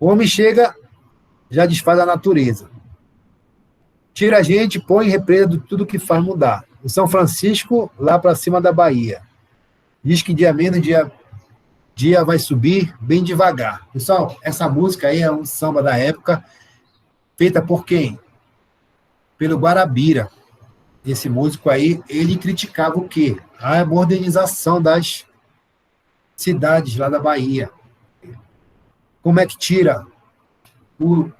O homem chega, já desfaz a natureza. Tira a gente, põe em represa de tudo que faz mudar. o São Francisco, lá para cima da Bahia. Diz que dia menos, dia vai subir bem devagar. Pessoal, essa música aí é um samba da época, feita por quem? Pelo Guarabira. Esse músico aí, ele criticava o quê? A modernização das cidades lá da Bahia. Como é que tira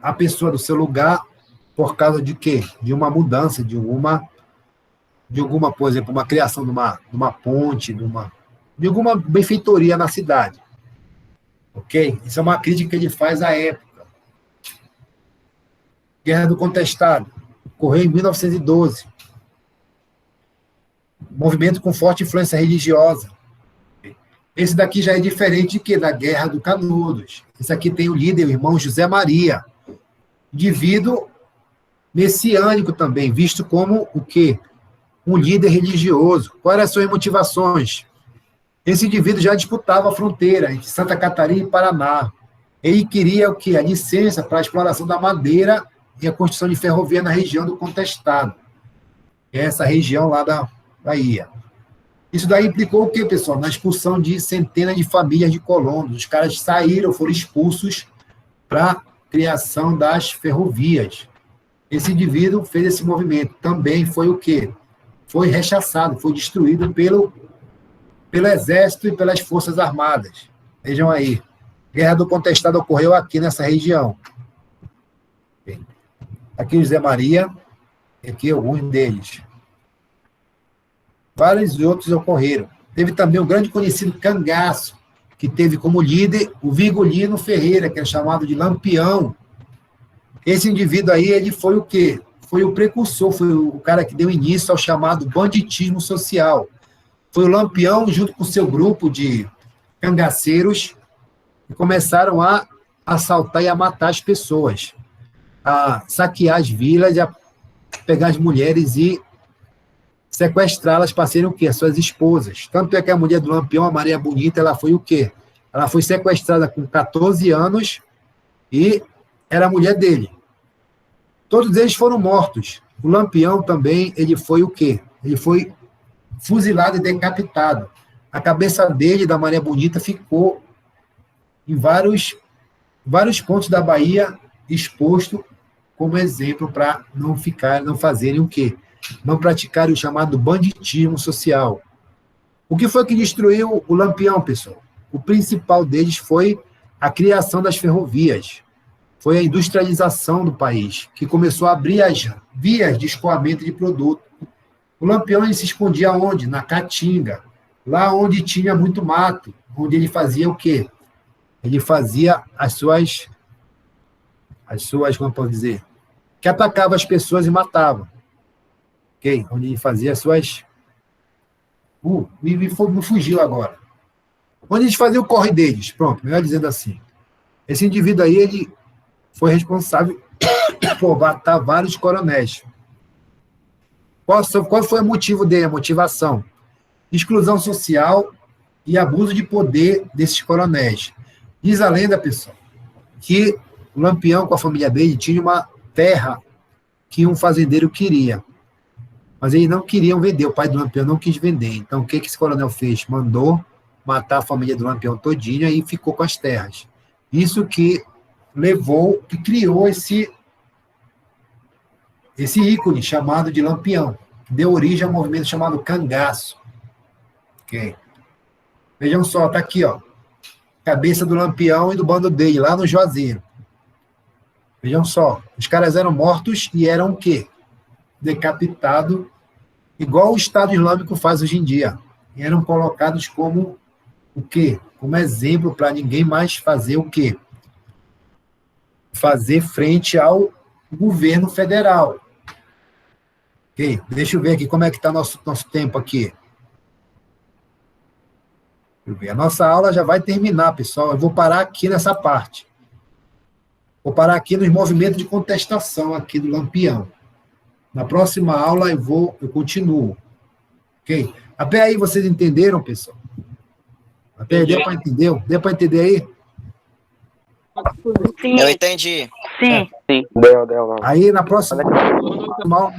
a pessoa do seu lugar por causa de quê? De uma mudança, de alguma, por exemplo, uma criação de uma ponte, de alguma benfeitoria na cidade. Ok? Isso é uma crítica que ele faz à época. Guerra do Contestado, ocorreu em 1912. Movimento com forte influência religiosa. Esse daqui já é diferente de quê? Da Guerra do Canudos. Esse aqui tem o líder, o irmão José Maria. Indivíduo messiânico também, visto como o quê? Um líder religioso. Quais eram as suas motivações? Esse indivíduo já disputava a fronteira entre Santa Catarina e Paraná. Ele queria o quê? A licença para a exploração da madeira e a construção de ferrovia na região do Contestado. Essa região lá da Bahia. Isso daí implicou o quê, pessoal? Na expulsão de centenas de famílias de colonos. Os caras saíram, foram expulsos para a criação das ferrovias. Esse indivíduo fez esse movimento. Também foi o quê? Foi rechaçado, foi destruído pelo Exército e pelas Forças Armadas. Vejam aí. Guerra do Contestado ocorreu aqui nessa região. Aqui o José Maria, aqui alguns deles. Vários outros ocorreram. Teve também o grande conhecido Cangaço, que teve como líder o Virgulino Ferreira, que é chamado de Lampião. Esse indivíduo aí, ele foi o quê? Foi o precursor, foi o cara que deu início ao chamado banditismo social. Foi o Lampião, junto com seu grupo de cangaceiros, que começaram a assaltar e a matar as pessoas, a saquear as vilas, a pegar as mulheres e sequestrá-las para serem o quê? As suas esposas. Tanto é que a mulher do Lampião, a Maria Bonita, ela foi o quê? Ela foi sequestrada com 14 anos e era a mulher dele. Todos eles foram mortos. O Lampião também, ele foi o quê? Ele foi fuzilado e decapitado. A cabeça dele, da Maria Bonita, ficou em vários pontos da Bahia exposto como exemplo para não fazerem o quê? Não praticarem o chamado banditismo social. O que foi que destruiu o Lampião, pessoal? O principal deles foi a criação das ferrovias. Foi a industrialização do país, que começou a abrir as vias de escoamento de produto. O Lampião, ele se escondia onde? Na Caatinga, lá onde tinha muito mato, onde ele fazia o quê? Ele fazia as suas, como eu posso dizer, que atacava as pessoas e matava. Okay? Onde ele fazia as suas... me fugiu agora. Onde eles faziam o corre deles, pronto, melhor dizendo assim. Esse indivíduo aí, ele foi responsável por matar vários coronéis. Qual foi o motivo dele, a motivação? Exclusão social e abuso de poder desses coronéis. Diz a lenda, pessoal, que o Lampião, com a família dele, tinha uma terra que um fazendeiro queria. Mas eles não queriam vender, o pai do Lampião não quis vender. Então, o que esse coronel fez? Mandou matar a família do Lampião todinha e ficou com as terras. Isso que criou esse ícone chamado de Lampião, que deu origem ao movimento chamado Cangaço. Okay. Vejam só, tá aqui, ó. Cabeça do Lampião e do bando dele, lá no Juazeiro. Vejam só, os caras eram mortos e eram o quê? Decapitados, igual o Estado Islâmico faz hoje em dia. E eram colocados como o quê? Como exemplo para ninguém mais fazer o quê? Fazer frente ao governo federal. Ok? Deixa eu ver aqui como é que está nosso tempo aqui. Deixa eu ver. A nossa aula já vai terminar, pessoal. Eu vou parar aqui nessa parte. Vou parar aqui nos movimentos de contestação aqui do Lampião. Na próxima aula eu continuo. Ok? Até aí vocês entenderam, pessoal? Até aí deu para entender? Deu para entender aí? Sim. Eu entendi. Sim. Deu. Aí, na próxima aula,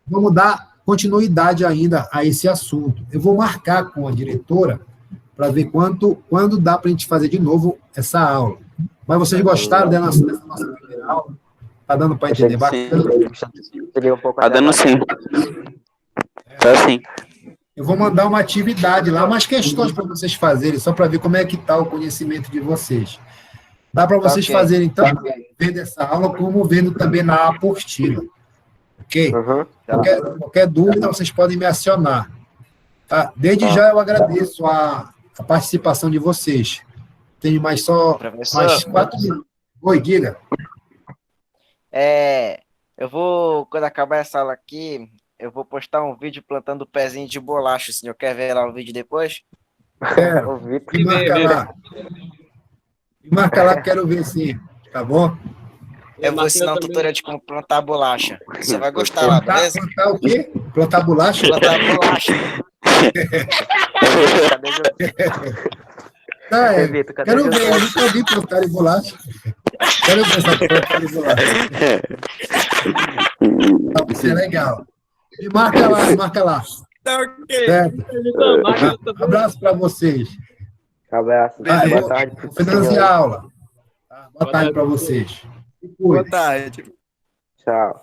vamos dar continuidade ainda a esse assunto. Eu vou marcar com a diretora para ver quando dá para a gente fazer de novo essa aula. Mas vocês gostaram dessa nossa primeira aula? Está dando para entender? Bacana? Tá dando sim. Tá sim. Eu vou mandar uma atividade lá, umas questões para vocês fazerem, só para ver como é que está o conhecimento de vocês. Dá para vocês fazerem, então, vendo essa aula, como vendo também na apostila. Ok? Qualquer dúvida, vocês podem me acionar. Tá? Desde já eu agradeço a participação de vocês. Tenho mais 4 minutos. Oi, diga. Eu vou, quando acabar essa aula aqui, eu vou postar um vídeo plantando pezinho de bolacha. O senhor quer ver lá o vídeo depois? Quero. Me marca lá. Me marca lá que quero ver, sim. Tá bom? Eu vou ensinar um tutorial de como plantar bolacha. Você vai gostar lá, beleza? Plantar o quê? Plantar bolacha? Plantar bolacha. Quero ver, eu nunca vi plantar em bolacha. Quero ver essa plantar em bolacha. Isso é legal. Me marca lá. Tá ok. Certo? Abraço para vocês. Abraço. Boa tarde. Finalizar a aula. Boa tarde para vocês. Boa tarde. Tchau.